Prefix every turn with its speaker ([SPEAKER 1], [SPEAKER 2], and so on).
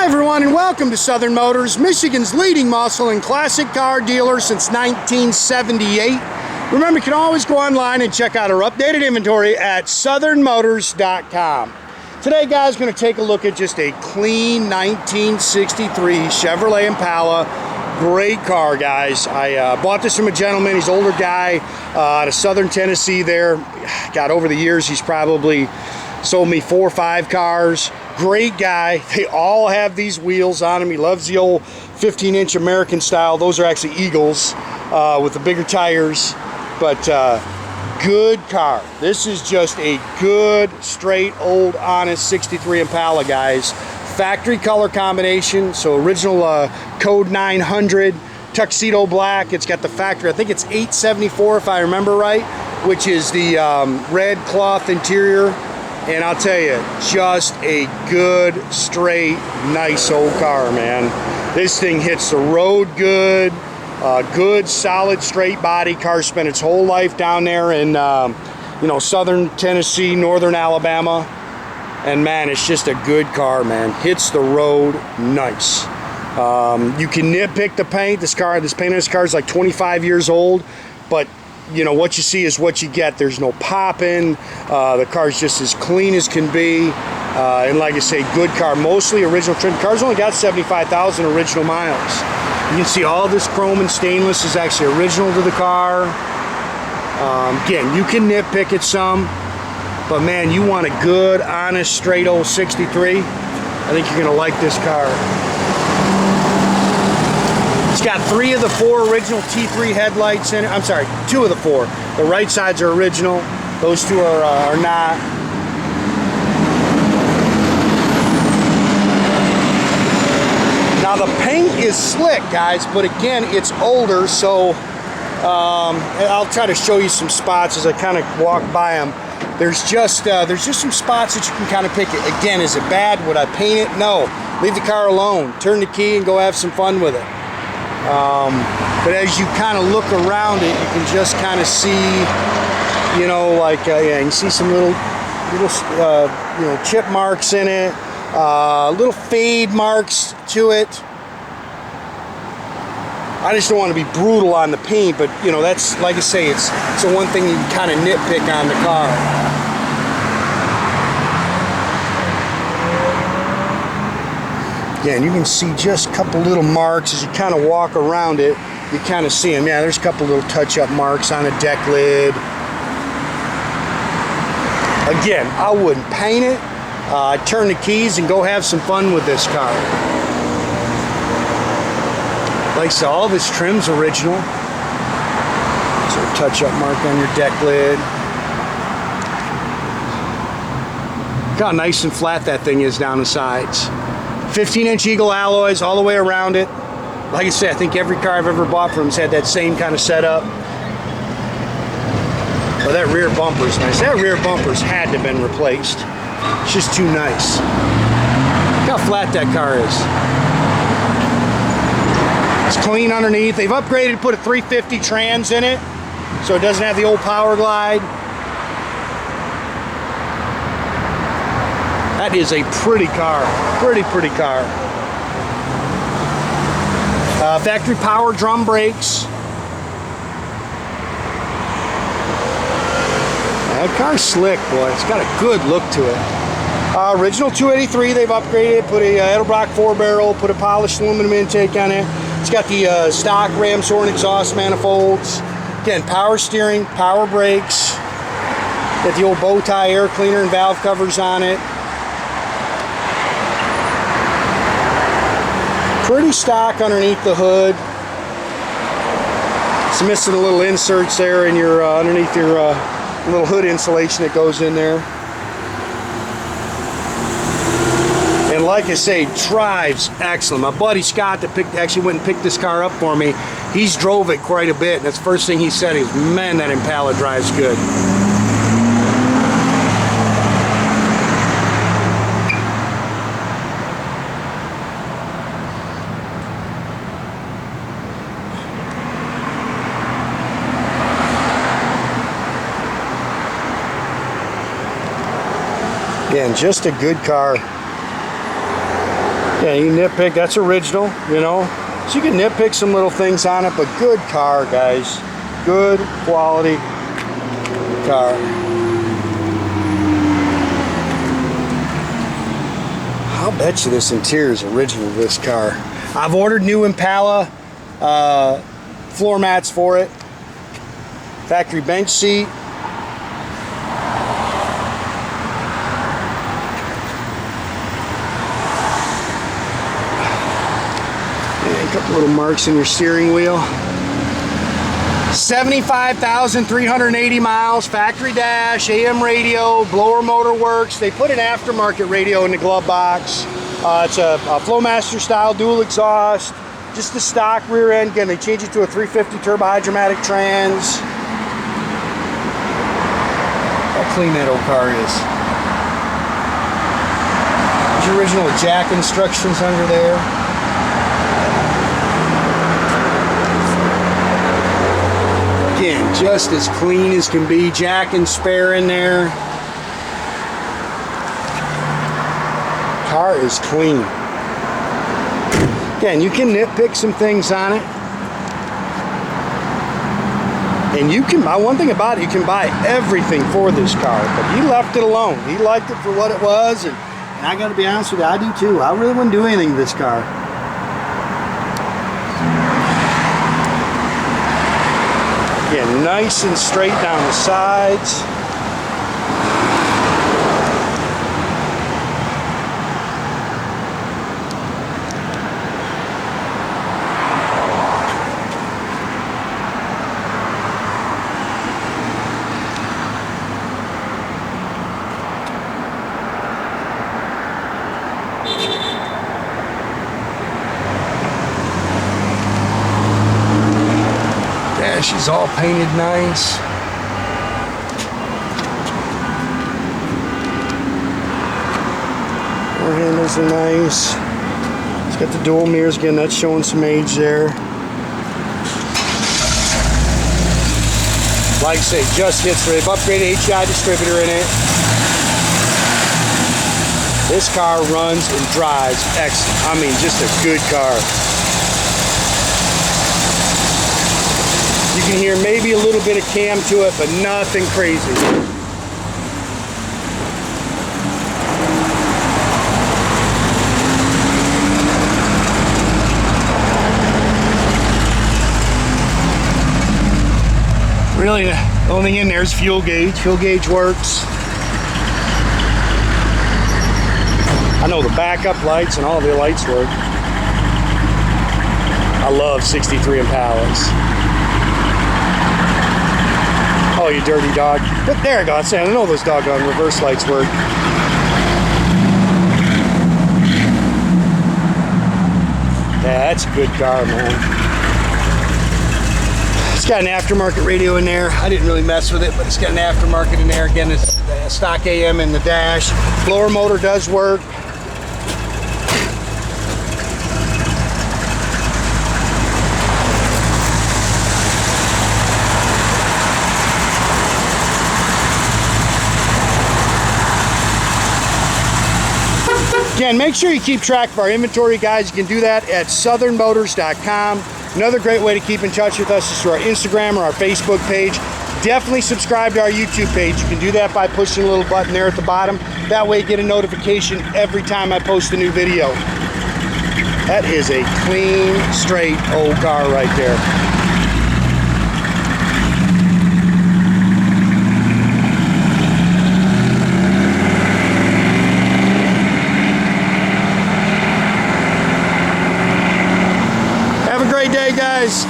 [SPEAKER 1] Hi everyone, and welcome to Southern Motors, Michigan's leading muscle and classic car dealer since 1978. Remember, you can always go online and check out our updated inventory at southernmotors.com. Today, guys, going to take a look at just a clean 1963 Chevrolet Impala. Great car, guys. I bought this from a gentleman. He's an older guy out of southern Tennessee there. God, over the years, he's probably sold me 4 or 5 cars. Great guy. They all have these wheels on them. He loves the old 15-inch American style. Those are actually Eagles with the bigger tires. But good car. This is just a good, straight, old, honest 63 Impala, guys. Factory color combination. So original code 900 Tuxedo black. It's got the factory, I think it's 874 if I remember right, which is the red cloth interior. And I'll tell you, just a good, straight, nice old car, man. This thing hits the road good. Good, solid, straight body. Car spent its whole life down there in, southern Tennessee, northern Alabama. And man, it's just a good car, man. Hits the road nice. You can nitpick the paint. This paint on this car is like 25 years old, but you know, what you see is what you get. There's no popping. The car's just as clean as can be. And like I say, good car. Mostly original trim. The car's only got 75,000 original miles. You can see all this chrome and stainless is actually original to the car. Again, you can nitpick it some, but man, you want a good, honest, straight old 63. I think you're gonna like this car. It's got 3 of the 4 original T3 headlights in it. I'm sorry, 2 of the 4. The right sides are original. Those 2 are not. Now the paint is slick, guys, but again, it's older, so I'll try to show you some spots as I kind of walk by them. There's just some spots that you can kind of pick it. Again, is it bad? Would I paint it? No. Leave the car alone. Turn the key and go have some fun with it. But as you kind of look around it, you can just kind of see, you know, like, yeah, you can see some little chip marks in it, little fade marks to it. I just don't want to be brutal on the paint, but, you know, that's, like I say, it's the one thing you can kind of nitpick on the car. Yeah, and you can see just a couple little marks as you kind of walk around it. You kind of see them. Yeah, there's a couple little touch-up marks on a deck lid. Again, I wouldn't paint it. I'd turn the keys and go have some fun with this car. Like I said, all this trim's original. So a touch-up mark on your deck lid. Look how nice and flat that thing is down the sides. 15-inch Eagle alloys all the way around it. Like I said, I think every car I've ever bought from has had that same kind of setup. Oh, that rear bumper's nice. That rear bumper's had to have been replaced. It's just too nice. Look how flat that car is. It's clean underneath. They've upgraded, put a 350 trans in it, so it doesn't have the old power glide. That is a pretty car. Pretty car. Factory power drum brakes. That car's slick, boy. It's got a good look to it. Original 283, they've upgraded, put a Edelbrock 4-barrel, put a polished aluminum intake on it. It's got the stock Ramshorn exhaust manifolds. Again, power steering, power brakes. Got the old bow tie air cleaner and valve covers on it. Pretty stock underneath the hood. It's missing a little inserts there in your underneath your little hood insulation that goes in there. And like I say, drives excellent. My buddy Scott that actually went and picked this car up for me, he's drove it quite a bit, and that's the first thing he said is, man, that Impala drives good. Again, just a good car. Yeah, you nitpick, that's original, you know. So you can nitpick some little things on it, but good car, guys. Good quality car. I'll bet you this interior is original to this car. I've ordered new Impala floor mats for it. Factory bench seat. And a couple little marks in your steering wheel. 75,380 miles, factory dash, AM radio, blower motor works. They put an aftermarket radio in the glove box. It's a Flowmaster style dual exhaust, just the stock rear end. Again, they changed it to a 350 turbohydramatic trans. How clean that old car is. There's your original jack instructions under there. Again, just as clean as can be. Jack and spare in there. Car is clean. Again, you can nitpick some things on it. And you can buy, one thing about it, you can buy everything for this car. But he left it alone. He liked it for what it was. And I gotta be honest with you, I do too. I really wouldn't do anything to this car. Again, nice and straight down the sides. She's all painted nice. Door handles are nice. It's got the dual mirrors again, that's showing some age there. Like I say, just hits. They've upgraded HDI distributor in it. This car runs and drives excellent. I mean, just a good car. You can hear maybe a little bit of cam to it, but nothing crazy. Really, the only thing in there is fuel gauge. Fuel gauge works. I know the backup lights and all the lights work. I love 63 Impalas. Oh, you dirty dog. But there I go. I know those doggone reverse lights work. Yeah, that's a good car, man. It's got an aftermarket radio in there. I didn't really mess with it, but it's got an aftermarket in there. Again, it's stock AM in the dash. Blower motor does work. Again, make sure you keep track of our inventory, guys. You can do that at southernmotors.com. Another great way to keep in touch with us is through our Instagram or our Facebook page. Definitely subscribe to our YouTube page. You can do that by pushing a little button there at the bottom. That way you get a notification every time I post a new video. That is a clean, straight old car right there. Have a great day, guys.